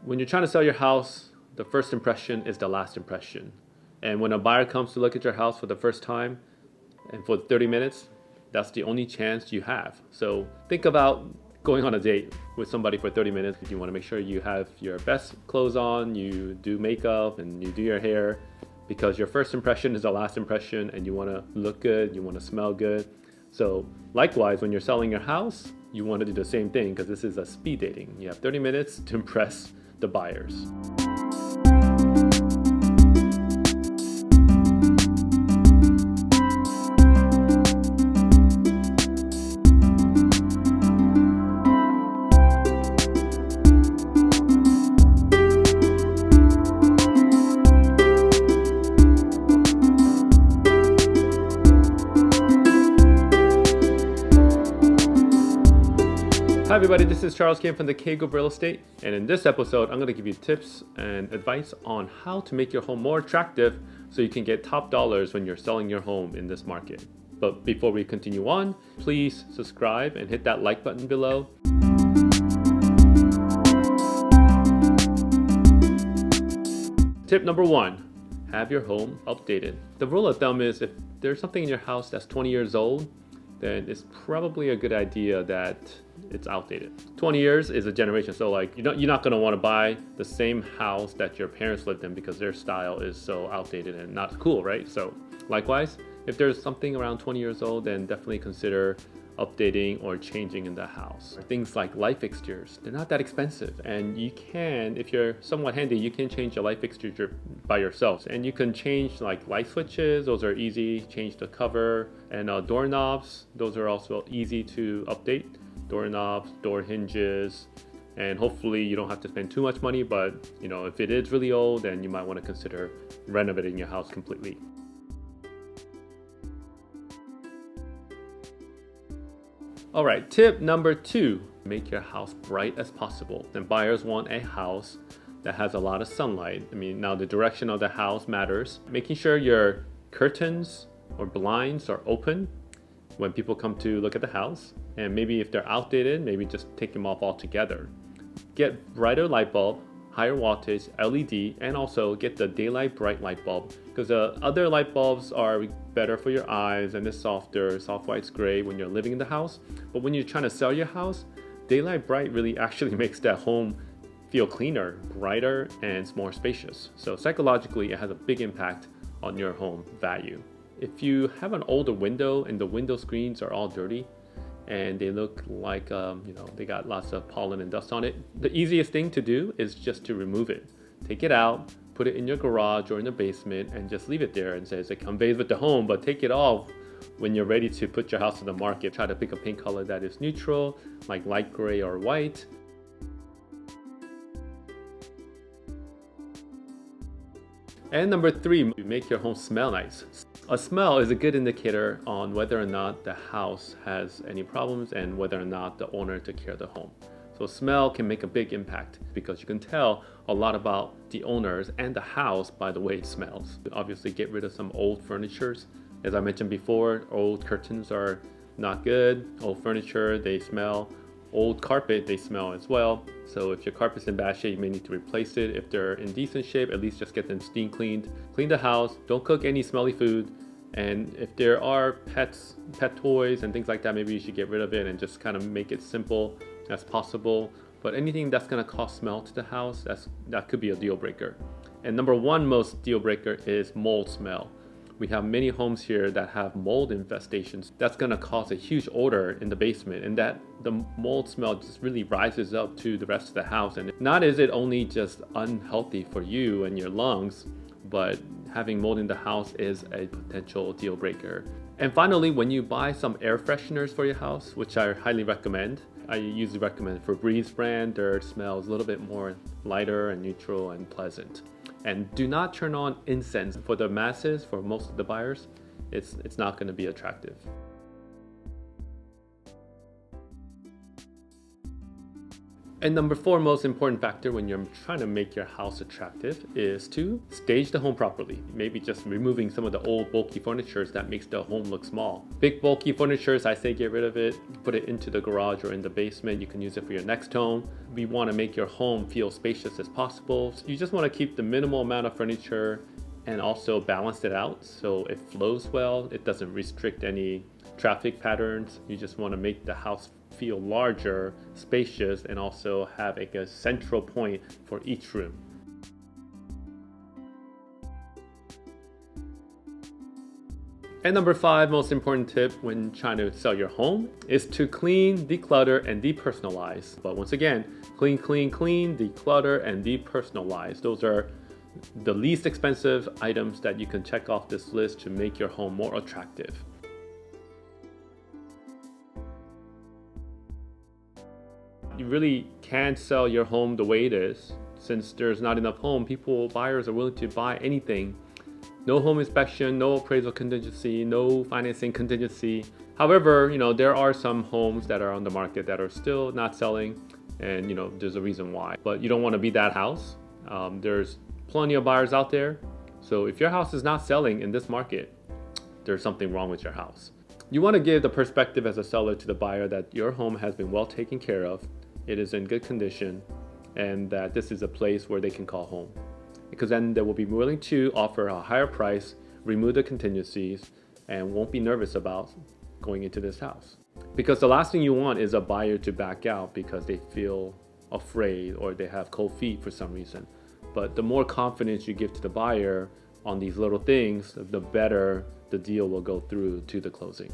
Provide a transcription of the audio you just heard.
When you're trying to sell your house, the first impression is the last impression. And when a buyer comes to look at your house for the first time and for 30 minutes, that's the only chance you have. So think about going on a date with somebody for 30 minutes. You want to make sure you have your best clothes on, you do makeup and you do your hair, because your first impression is the last impression and you want to look good, you want to smell good. So likewise, when you're selling your house, you want to do the same thing, because this is a speed dating. You have 30 minutes to impress the buyers. Hi everybody, this is Charles Kim from the K Group Real Estate, and in this episode I'm going to give you tips and advice on how to make your home more attractive so you can get top dollars when you're selling your home in this market. But before we continue on, please subscribe and hit that like button below. Tip number 1, have your home updated. The rule of thumb is if there's something in your house that's 20 years old, then it's probably a good idea that it's outdated. 20 years is a generation, so like you're not going to want to buy the same house that your parents lived in because their style is so outdated and not cool, right? So likewise, if there's something around 20 years old, then definitely consider updating or changing in the house. Things like light fixtures, they're not that expensive, and you can, if you're somewhat handy, you can change your light fixture by yourself. And you can change like light switches, those are easy, change the cover, and doorknobs, those are also easy to update. Doorknobs, door hinges, and hopefully you don't have to spend too much money, but if it is really old, then you might want to consider renovating your house completely. All right, tip number 2, make your house bright as possible. And buyers want a house that has a lot of sunlight. Now the direction of the house matters. Making sure your curtains or blinds are open when people come to look at the house. And maybe if they're outdated, maybe just take them off altogether. Get brighter light bulb, higher wattage LED, and also get the daylight bright light bulb, because the other light bulbs are better for your eyes and it's softer, soft white's gray when you're living in the house. But when you're trying to sell your house, daylight bright really actually makes that home feel cleaner, brighter, and it's more spacious. So psychologically, it has a big impact on your home value. If you have an older window and the window screens are all dirty and they look like they got lots of pollen and dust on it, the easiest thing to do is just to remove it. Take it out, put it in your garage or in the basement, and just leave it there. And says it conveys with the home, but take it off when you're ready to put your house on the market. Try to pick a paint color that is neutral, like light gray or white. And number 3, make your home smell nice. A smell is a good indicator on whether or not the house has any problems and whether or not the owner took care of the home. So smell can make a big impact because you can tell a lot about the owners and the house by the way it smells. Obviously get rid of some old furnitures. As I mentioned before, old curtains are not good. Old furniture, they smell. Old carpet, they smell as well. So if your carpet's in bad shape, you may need to replace it. If they're in decent shape, at least just get them steam cleaned. Clean the house, don't cook any smelly food. And if there are pet toys and things like that, maybe you should get rid of it and just kind of make it simple as possible. But anything that's going to cause smell to the house, that could be a deal breaker. And number 1 most deal breaker is mold smell. We have many homes here that have mold infestations. That's going to cause a huge odor in the basement, and that the mold smell just really rises up to the rest of the house. And not is it only just unhealthy for you and your lungs, but having mold in the house is a potential deal breaker. And finally, when you buy some air fresheners for your house, which I highly recommend, I usually recommend Febreze brand. Their smell is a little bit more lighter and neutral and pleasant. And do not turn on incense. For the masses, for most of the buyers, it's not going to be attractive. And number 4 most important factor when you're trying to make your house attractive is to stage the home properly. Maybe just removing some of the old bulky furnitures that makes the home look small. Big bulky furnitures, I say get rid of it, put it into the garage or in the basement. You can use it for your next home. We want to make your home feel spacious as possible. So you just want to keep the minimal amount of furniture and also balance it out so it flows well. It doesn't restrict any traffic patterns. You just want to make the house feel larger, spacious, and also have like a central point for each room. And number 5 most important tip when trying to sell your home is to clean, declutter, and depersonalize. But once again, clean, declutter, and depersonalize. Those are the least expensive items that you can check off this list to make your home more attractive. You really can't sell your home the way it is. Since there's not enough home, buyers are willing to buy anything. No home inspection, no appraisal contingency, no financing contingency. However, there are some homes that are on the market that are still not selling, and there's a reason why. But you don't want to be that house. There's plenty of buyers out there. So if your house is not selling in this market, there's something wrong with your house. You want to give the perspective as a seller to the buyer that your home has been well taken care of, it is in good condition, and that this is a place where they can call home. Because then they will be willing to offer a higher price, remove the contingencies, and won't be nervous about going into this house. Because the last thing you want is a buyer to back out because they feel afraid or they have cold feet for some reason. But the more confidence you give to the buyer on these little things, the better the deal will go through to the closing.